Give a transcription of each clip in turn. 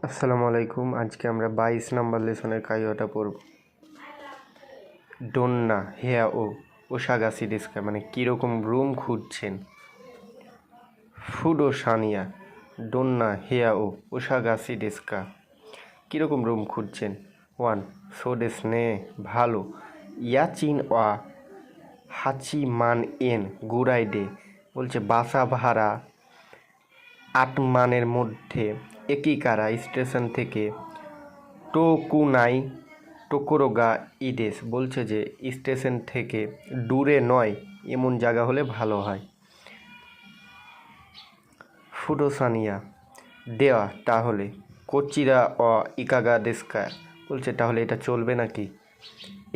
আসসালামু আলাইকুম। আজকে আমরা 22 নম্বর লেসনের কাইওয়াটা পড়ব। ডোন্না হেয়া ও ওসাগাসি ডেস্কা মানে কীরকম রুম খুঁজছেন। ফুডো সানিয়া ডোন্না হেয়া ও ওসাগাসি ডেস্কা কীরকম রুম খুঁজছেন। 1 সোডেস নে ভালো। ইয়াচিন ওয়া হাচি মান এন গুড়াই ডে বলছে বাসা ভাড়া 8 মানের মধ্যে একিকারা স্টেশন থেকে টোকুনাই টোকোরোগা ইডেস বলছে যে স্টেশন থেকে দূরে নয় এমন জায়গা হলে ভালো হয়। ফুডোসানিয়া দেওয়া তাহলে কোচিরা অ ইকাগা ডেস্কা বলছে তাহলে এটা চলবে নাকি।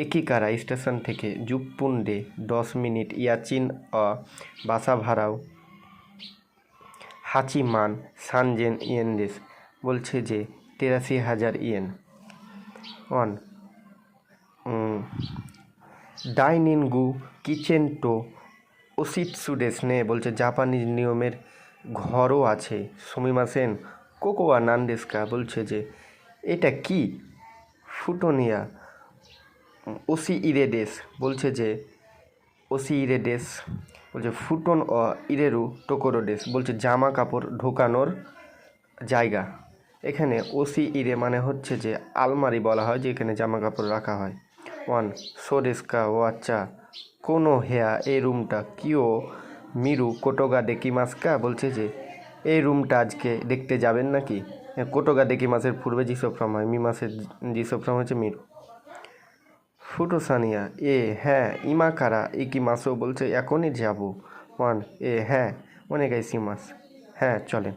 একিকারা স্টেশন থেকে জুপ্পুন্ডে 10 মিনিট ইয়াচিন অ বাসা ভাড়াও হাচিমান সানজেন ইয়েনদেস বলছে যে 83,000 ইয়েন। 1 ডাইনিনগু কিচেন টো ওসিটসু ডেসনে বলছে জাপানিজ নিয়মের ঘরও আছে। সুমিমাসেন কোকোয়া নানডেস্কা বলছে যে এটা কি। ফুটোনিয়া ওসি ইরেডেস বলছে যে ওসি ইরেডেস বলছে ফুটন ও ইরেরু টোকোরোডেস বলছে জামা কাপড় ঢোকানোর জায়গা। এখানে ওসি ইরে মানে হচ্ছে যে আলমারি বলা হয়, যেখানে জামা কাপড় রাখা হয়। 1 সোডেস্কা ও আচ্ছা কোনো হেয়া এই রুমটা কিও মিরু কোটোগা ডেকিমাসকা বলছে যে এই রুমটা আজকে দেখতে যাবেন নাকি। কোটোগা ডেকিমাসের পূর্বে জিসোফ্রম হয়, মিমাসের জিসোফ্রম হচ্ছে মিরু। ফুটোসানিয়া হ্যাঁ ইমাকারা ইকিমাসও বলছে এখনই যাব। 1 হ্যাঁ অনেক আইসিমাস হ্যাঁ চলেন।